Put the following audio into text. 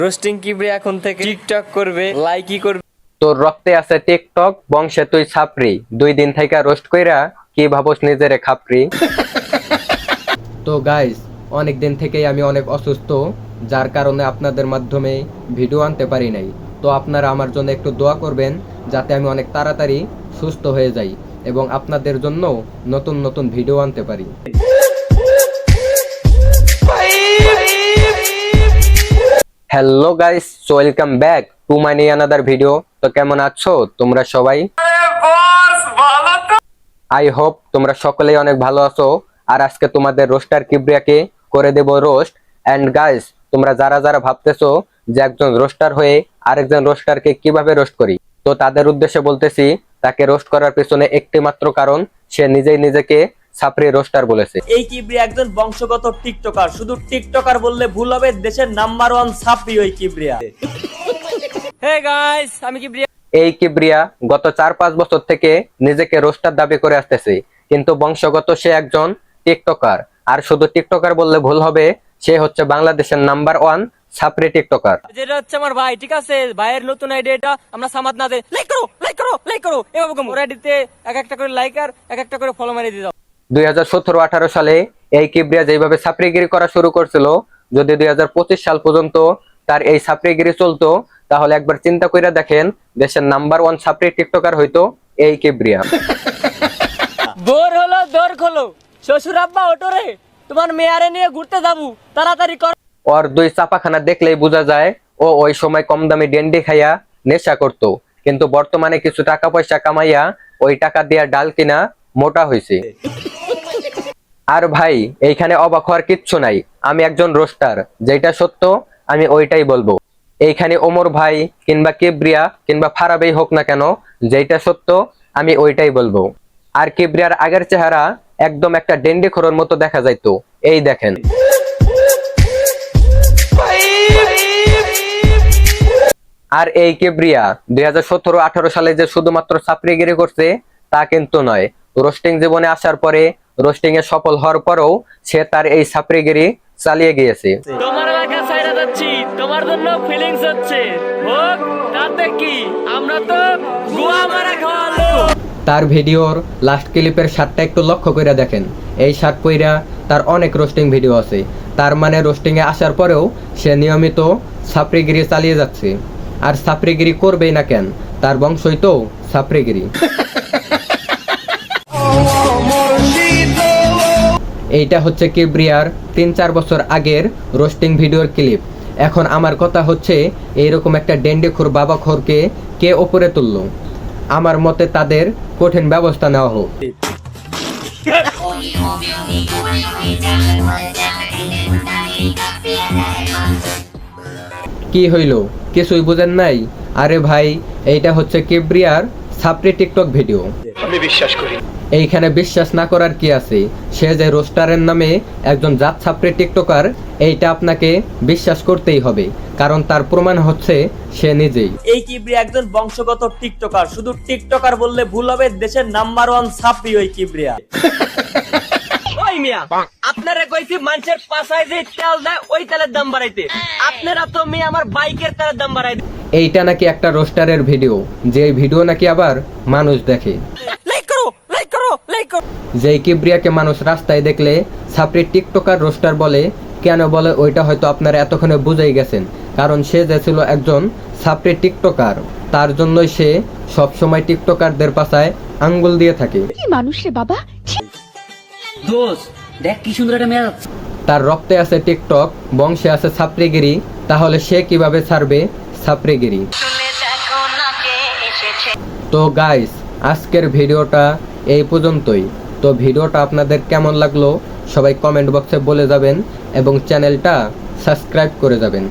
Roasting Kibria এখন থেকে TikTok করবে, লাইকই করবে। তোর রক্তে আছে টিকটক, বংশে তুই ছাপরি। 2 দিন থেকে রোস্ট কইরা কি ভাবস নিজেরে খাপরি। তো গাইস, অনেক দিন থেকেই আমি অনেক অসুস্থ, যার কারণে আপনাদের মাধ্যমে ভিডিও আনতে পারি নাই। তো আপনারা আমার জন্য একটু দোয়া করবেন যাতে আমি অনেক তাড়াতাড়ি সুস্থ হয়ে যাই এবং আপনাদের জন্য নতুন নতুন ভিডিও আনতে পারি। Hello guys, welcome back to my new another video. তো কেমন আছো তোমরা সবাই? আই হোপ তোমরা সকলেই অনেক ভালো আছো। আর আজকে তোমাদের রোস্টার কিবরিয়াকে করে দেব রোস্ট। এন্ড গাইস, তোমরা যারা যারা ভাবতেছো যে একজন রোস্টার হয়ে আরেকজন রোস্টারকে কিভাবে রোস্ট করি, তো তাদের উদ্দেশ্যে বলতেছি, তাকে রোস্ট করার পেছনে একটি মাত্র কারণ, সে নিজেই নিজেকে ছাপরি রোস্টার বলেছে। এই কিবরিয়া একজন বংশগত টিকটকার, শুধু টিকটকার বললে ভুল হবে, দেশের নাম্বার 1 ছাপরি ওই কিবরিয়া। হে গাইস, আমি কিবরিয়া। এই কিবরিয়া গত 4-5 বছর থেকে নিজেকে রোস্টার দাবি করে আসতেছে, কিন্তু বংশগত সে একজন টিকটকার। আর শুধু টিকটকার বললে ভুল হবে, সে হচ্ছে বাংলাদেশের নাম্বার 1 ছাপরি টিকটকার। যেটা হচ্ছে আমার ভাই, ঠিক আছে? ভাইয়ের নতুন আইডিয়াটা আমরা সামাদ না দে, লাইক করো লাইক করো লাইক করো, এভাবে কম ওর আইডিতে এক একটা করে লাইক আর এক একটা করে ফলো মারি দিয়ে দাও। 2017-18 সালে এই কিবরিয়া যেভাবে ছাপরিগিরি করা শুরু করছিল, যদি 2025 সাল পর্যন্ত তার এই ছাপরিগিরি চলতো, তাহলে একবার চিন্তা করে দেখেন দেশের নাম্বার 1 ছাপরি টিকটকার হইতো এই কিবরিয়া। বোর হলো, দৌড় খোলো, শ্বশুর আব্বা ওটো রে, তোমার মেয়ারে নিয়ে ঘুরতে যাবো, তাড়াতাড়ি কর। ওর 2 চাপাখানা দেখলেই বোঝা যায় ও ওই সময় কম দামি ডেন্ডি খাইয়া নেশা করত, কিন্তু বর্তমানে কিছু টাকা পয়সা কামাইয়া ওই টাকা দিয়া ডাল কিনা মোটা হয়েছে। আর ভাই, এইখানে অবাক হওয়ার কিচ্ছু নাই, আমি একজন রোস্টার, যেটা সত্য আমি ওইটাই বলবো। এইখানে ওমর ভাই কিংবা কিবরিয়া কিংবা ফারাবেই হোক না কেন, যেটা সত্য আমি ওইটাই বলবো। আর কিবরিয়ার আগের চেহারা একদম একটা ডেন্ডি খোরের মতো দেখা যাইতো, এই দেখেন। আর এই কিবরিয়া 2017-18 সালে যে শুধুমাত্র ছাপরিগিরি করছে তা কিন্তু নয়, রোস্টিং জীবনে আসার পরে, রোস্টিং এ সফল হওয়ার পরেও সে তার এই ছাপরিগিরি চালিয়ে গিয়েছে। তোমার এলাকা ছাইরা যাচ্ছি, তোমার জন্য ফিলিংস হচ্ছে, হোক তাতে কি, আমরা তো গোয়া মারা খাওয়ালো। তার ভিডিওর লাস্ট ক্লিপের শার্টটা একটু লক্ষ্য করে দেখেন, এই শার্ট পইরা তার অনেক রোস্টিং ভিডিও আছে। তার মানে রোস্টিং এ আসার পরেও সে নিয়মিত ছাপরিগিরি চালিয়ে যাচ্ছে। আর ছাপরিগিরি করবেই না কেন, তার বংশই তো ছাপরিগিরি। এইটা হচ্ছে কিবরিয়ার 3-4 বছর আগের রোস্টিং ভিডিওর ক্লিপ। এখন আমার কথা হচ্ছে, এইরকম একটা ডেন্ডিখোর বাবাখোরকে কে ওপরে তুললো? আমার মতে তাদের কঠিন ব্যবস্থা নেওয়া হোক। কি হইল, কিছুই বুঝেন নাই? আরে ভাই, এইটা হচ্ছে কিবরিয়ার ছাপরি টিকটক ভিডিও। আমি বিশ্বাস করি। এইখানে বিশ্বাস না করার কি আছে? সে যে রোস্টারের নামে একজন জাত ছাপরি টিকটকার, এইটা আপনাকে বিশ্বাস করতেই হবে, কারণ তার প্রমাণ হচ্ছে সে নিজেই। এই কিবরিয়া একজন বংশগত টিকটকার, শুধু টিকটকার বললে ভুল হবে, দেশের নাম্বার 1 ছাপরি ওই কিবরিয়া। ওই মিয়া, আপনারা কইছি মানুষের পাছায় যে তেল দেয় ওই তেলের দাম বাড়াইতে, আপনারা তো মিয়া আমার বাইকের তেলের দাম বাড়াই। এইটা নাকি একটা রোস্টারের ভিডিও, যে ভিডিও নাকি আবার মানুষ দেখে। যেই কিবরিয়াকে মানুষ রাস্তায় দেখলে ছাপরি টিকটকার রোস্টার বলে, কেন বলে ওইটা হয়তো আপনারা এতক্ষণে বুঝেই গেছেন, কারণ সে যে ছিল একজন ছাপরি টিকটকার, তার জন্যই সে সবসময় টিকটকারদের পাছায় আঙ্গুল দিয়ে থাকে। কি মানুষ রে বাবা! দোস্ত দেখ কি সুন্দর একটা মেয়ে যাচ্ছে। তার রক্তে আছে টিকটক, বংশে আছে ছাপরিগিরি, তাহলে সে কিভাবে ছাড়বে ছাপরিগিরি? তো গাইস, আজকের ভিডিওটা এই পর্যন্তই। তো ভিডিওটা আপনাদের কেমন লাগলো সবাই কমেন্ট বক্সে বলে যাবেন এবং চ্যানেলটা সাবস্ক্রাইব করে যাবেন।